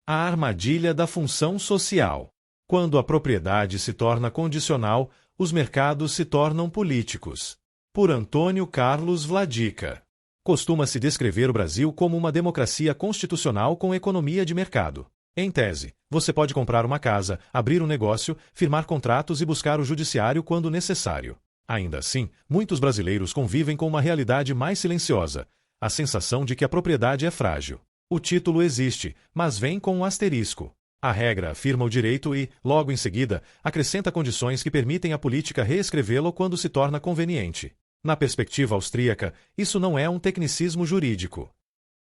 A armadilha da função social. Quando a propriedade se torna condicional, os mercados se tornam políticos. Por Antônio Carlos Vladica. Costuma-se descrever o Brasil como uma democracia constitucional com economia de mercado. Em tese, você pode comprar uma casa, abrir um negócio, firmar contratos e buscar o judiciário quando necessário. Ainda assim, muitos brasileiros convivem com uma realidade mais silenciosa, a sensação de que a propriedade é frágil. O título existe, mas vem com um asterisco. A regra afirma o direito e, logo em seguida, acrescenta condições que permitem à política reescrevê-lo quando se torna conveniente. Na perspectiva austríaca, isso não é um tecnicismo jurídico.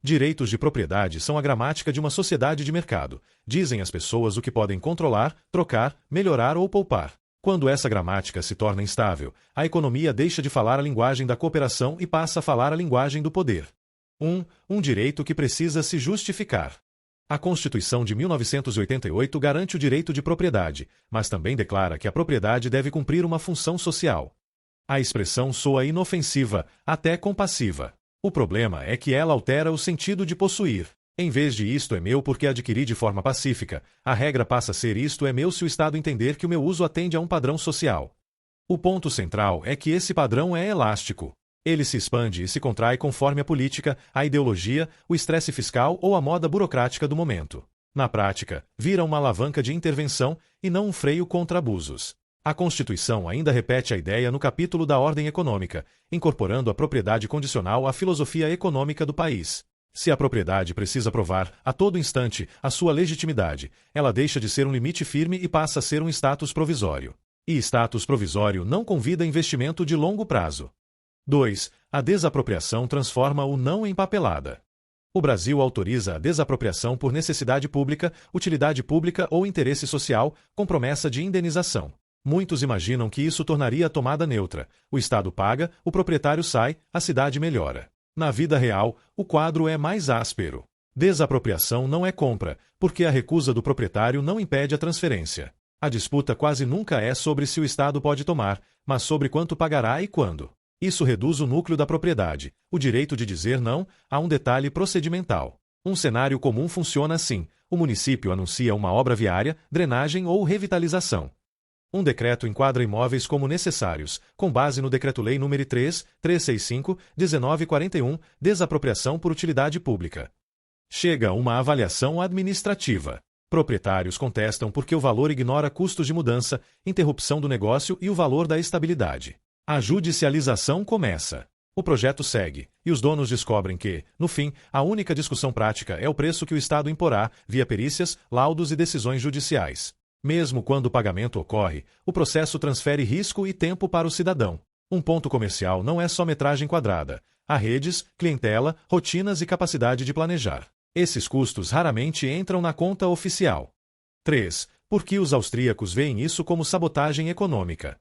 Direitos de propriedade são a gramática de uma sociedade de mercado. Dizem às pessoas o que podem controlar, trocar, melhorar ou poupar. Quando essa gramática se torna instável, a economia deixa de falar a linguagem da cooperação e passa a falar a linguagem do poder. Um direito que precisa se justificar. A Constituição de 1988 garante o direito de propriedade, mas também declara que a propriedade deve cumprir uma função social. A expressão soa inofensiva, até compassiva. O problema é que ela altera o sentido de possuir. Em vez de isto é meu porque adquiri de forma pacífica, a regra passa a ser isto é meu se o Estado entender que o meu uso atende a um padrão social. O ponto central é que esse padrão é elástico. Ele se expande e se contrai conforme a política, a ideologia, o estresse fiscal ou a moda burocrática do momento. Na prática, vira uma alavanca de intervenção e não um freio contra abusos. A Constituição ainda repete a ideia no capítulo da ordem econômica, incorporando a propriedade condicional à filosofia econômica do país. Se a propriedade precisa provar, a todo instante, a sua legitimidade, ela deixa de ser um limite firme e passa a ser um status provisório. E status provisório não convida investimento de longo prazo. 2. A desapropriação transforma o não em papelada. O Brasil autoriza a desapropriação por necessidade pública, utilidade pública ou interesse social, com promessa de indenização. Muitos imaginam que isso tornaria a tomada neutra. O Estado paga, o proprietário sai, a cidade melhora. Na vida real, o quadro é mais áspero. Desapropriação não é compra, porque a recusa do proprietário não impede a transferência. A disputa quase nunca é sobre se o Estado pode tomar, mas sobre quanto pagará e quando. Isso reduz o núcleo da propriedade, o direito de dizer não, a um detalhe procedimental. Um cenário comum funciona assim: o município anuncia uma obra viária, drenagem ou revitalização. Um decreto enquadra imóveis como necessários, com base no Decreto-Lei nº 3.365/1941, desapropriação por utilidade pública. Chega uma avaliação administrativa. Proprietários contestam porque o valor ignora custos de mudança, interrupção do negócio e o valor da estabilidade. A judicialização começa. O projeto segue, e os donos descobrem que, no fim, a única discussão prática é o preço que o Estado imporá, via perícias, laudos e decisões judiciais. Mesmo quando o pagamento ocorre, o processo transfere risco e tempo para o cidadão. Um ponto comercial não é só metragem quadrada. Há redes, clientela, rotinas e capacidade de planejar. Esses custos raramente entram na conta oficial. 3. Por que os austríacos veem isso como sabotagem econômica?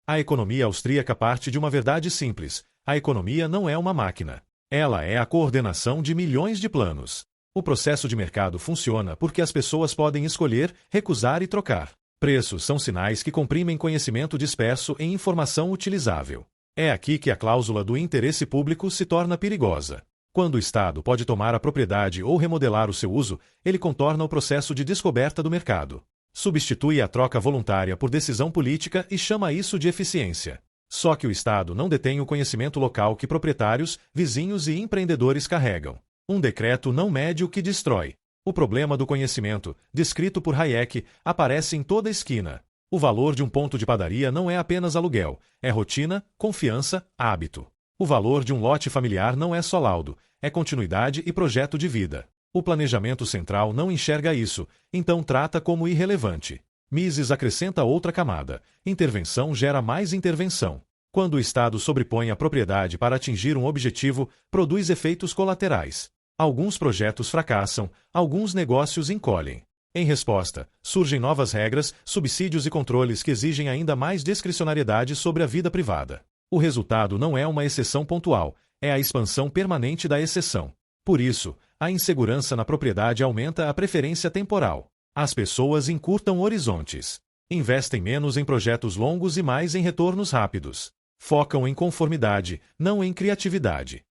A economia austríaca parte de uma verdade simples: a economia não é uma máquina. Ela é a coordenação de milhões de planos. O processo de mercado funciona porque as pessoas podem escolher, recusar e trocar. Preços são sinais que comprimem conhecimento disperso em informação utilizável. É aqui que a cláusula do interesse público se torna perigosa. Quando o Estado pode tomar a propriedade ou remodelar o seu uso, ele contorna o processo de descoberta do mercado. Substitui a troca voluntária por decisão política e chama isso de eficiência. Só que o Estado não detém o conhecimento local que proprietários, vizinhos e empreendedores carregam. Um decreto não mede o que destrói. O problema do conhecimento, descrito por Hayek, aparece em toda esquina. O valor de um ponto de padaria não é apenas aluguel, é rotina, confiança, hábito. O valor de um lote familiar não é só laudo, é continuidade e projeto de vida. O planejamento central não enxerga isso, então trata como irrelevante. Mises acrescenta outra camada: intervenção gera mais intervenção. Quando o Estado sobrepõe a propriedade para atingir um objetivo, produz efeitos colaterais. Alguns projetos fracassam, alguns negócios encolhem. Em resposta, surgem novas regras, subsídios e controles que exigem ainda mais discricionariedade sobre a vida privada. O resultado não é uma exceção pontual, é a expansão permanente da exceção. Por isso, a insegurança na propriedade aumenta a preferência temporal. As pessoas encurtam horizontes. Investem menos em projetos longos e mais em retornos rápidos. Focam em conformidade, não em criatividade.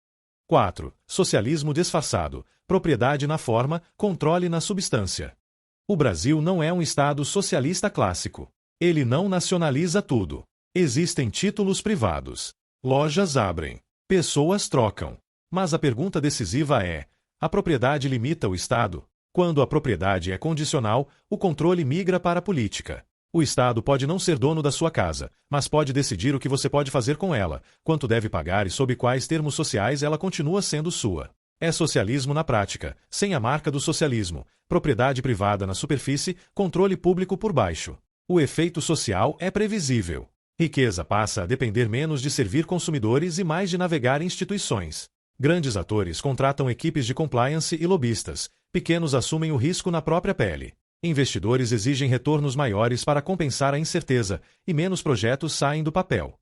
4. Socialismo disfarçado. propriedade na forma, controle na substância. O Brasil não é um Estado socialista clássico. Ele não nacionaliza tudo. Existem títulos privados. Lojas abrem. Pessoas trocam. Mas a pergunta decisiva é: a propriedade limita o Estado? Quando a propriedade é condicional, o controle migra para a política. O Estado pode não ser dono da sua casa, mas pode decidir o que você pode fazer com ela, quanto deve pagar e sob quais termos sociais ela continua sendo sua. É socialismo na prática, sem a marca do socialismo, propriedade privada na superfície, controle público por baixo. O efeito social é previsível. Riqueza passa a depender menos de servir consumidores e mais de navegar instituições. Grandes atores contratam equipes de compliance e lobistas, pequenos assumem o risco na própria pele. Investidores exigem retornos maiores para compensar a incerteza, e menos projetos saem do papel.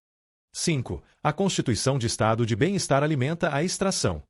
5. A Constituição de Estado de Bem-Estar alimenta a extração.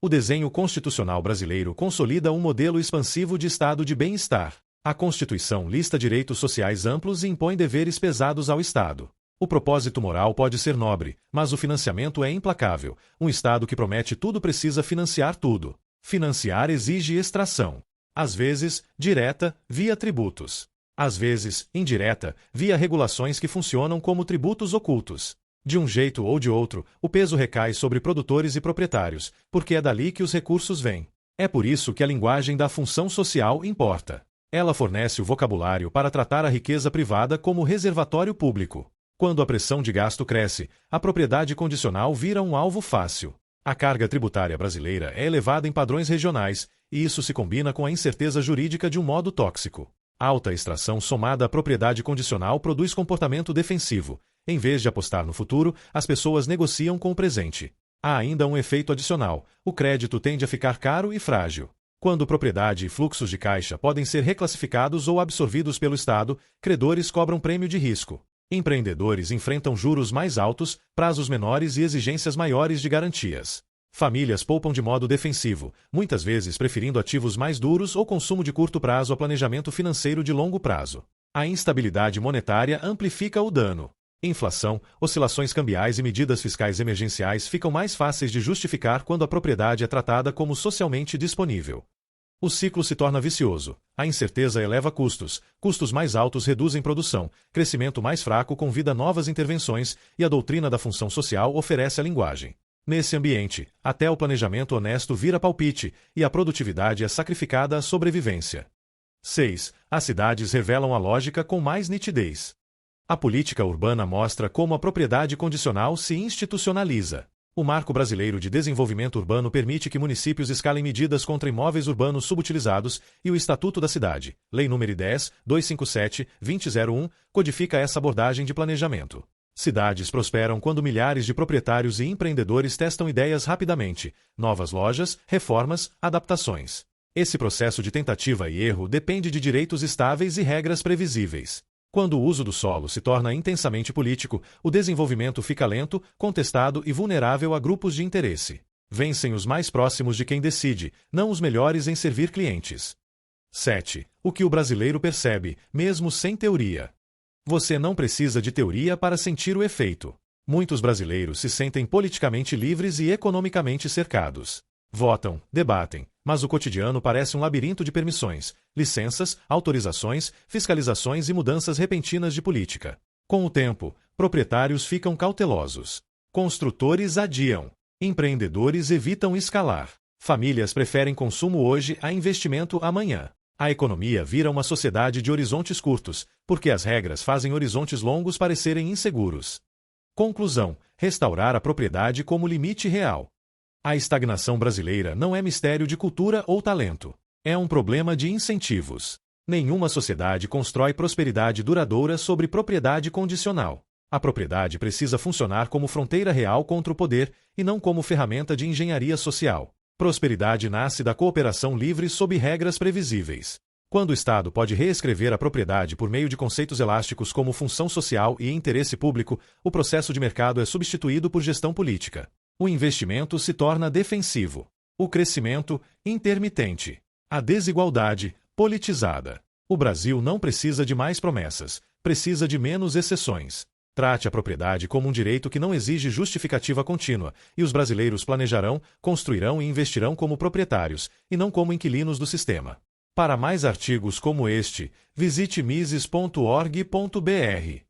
O desenho constitucional brasileiro consolida um modelo expansivo de Estado de bem-estar. A Constituição lista direitos sociais amplos e impõe deveres pesados ao Estado. O propósito moral pode ser nobre, mas o financiamento é implacável. Um Estado que promete tudo precisa financiar tudo. Financiar exige extração. Às vezes, direta, via tributos. Às vezes, indireta, via regulações que funcionam como tributos ocultos. De um jeito ou de outro, o peso recai sobre produtores e proprietários, porque é dali que os recursos vêm. É por isso que a linguagem da função social importa. Ela fornece o vocabulário para tratar a riqueza privada como reservatório público. Quando a pressão de gasto cresce, a propriedade condicional vira um alvo fácil. A carga tributária brasileira é elevada em padrões regionais, e isso se combina com a incerteza jurídica de um modo tóxico. Alta extração somada à propriedade condicional produz comportamento defensivo. Em vez de apostar no futuro, as pessoas negociam com o presente. Há ainda um efeito adicional: o crédito tende a ficar caro e frágil. Quando propriedade e fluxos de caixa podem ser reclassificados ou absorvidos pelo Estado, credores cobram prêmio de risco. Empreendedores enfrentam juros mais altos, prazos menores e exigências maiores de garantias. Famílias poupam de modo defensivo, muitas vezes preferindo ativos mais duros ou consumo de curto prazo a planejamento financeiro de longo prazo. A instabilidade monetária amplifica o dano. Inflação, oscilações cambiais e medidas fiscais emergenciais ficam mais fáceis de justificar quando a propriedade é tratada como socialmente disponível. O ciclo se torna vicioso. A incerteza eleva custos, custos mais altos reduzem produção, crescimento mais fraco convida novas intervenções e a doutrina da função social oferece a linguagem. Nesse ambiente, até o planejamento honesto vira palpite e a produtividade é sacrificada à sobrevivência. 6. As cidades revelam a lógica com mais nitidez. A política urbana mostra como a propriedade condicional se institucionaliza. O Marco Brasileiro de Desenvolvimento Urbano permite que municípios escalem medidas contra imóveis urbanos subutilizados e o Estatuto da Cidade, Lei nº 10.257/2001, codifica essa abordagem de planejamento. Cidades prosperam quando milhares de proprietários e empreendedores testam ideias rapidamente, novas lojas, reformas, adaptações. Esse processo de tentativa e erro depende de direitos estáveis e regras previsíveis. Quando o uso do solo se torna intensamente político, o desenvolvimento fica lento, contestado e vulnerável a grupos de interesse. Vencem os mais próximos de quem decide, não os melhores em servir clientes. 7. O que o brasileiro percebe, mesmo sem teoria. Você não precisa de teoria para sentir o efeito. Muitos brasileiros se sentem politicamente livres e economicamente cercados. Votam, debatem, mas o cotidiano parece um labirinto de permissões, licenças, autorizações, fiscalizações e mudanças repentinas de política. Com o tempo, proprietários ficam cautelosos. Construtores adiam. Empreendedores evitam escalar. Famílias preferem consumo hoje a investimento amanhã. A economia vira uma sociedade de horizontes curtos, porque as regras fazem horizontes longos parecerem inseguros. Conclusão: restaurar a propriedade como limite real. A estagnação brasileira não é mistério de cultura ou talento. É um problema de incentivos. Nenhuma sociedade constrói prosperidade duradoura sobre propriedade condicional. A propriedade precisa funcionar como fronteira real contra o poder e não como ferramenta de engenharia social. Prosperidade nasce da cooperação livre sob regras previsíveis. Quando o Estado pode reescrever a propriedade por meio de conceitos elásticos como função social e interesse público, o processo de mercado é substituído por gestão política. O investimento se torna defensivo. O crescimento, intermitente. A desigualdade, politizada. O Brasil não precisa de mais promessas, precisa de menos exceções. Trate a propriedade como um direito que não exige justificativa contínua, e os brasileiros planejarão, construirão e investirão como proprietários, e não como inquilinos do sistema. Para mais artigos como este, visite mises.org.br.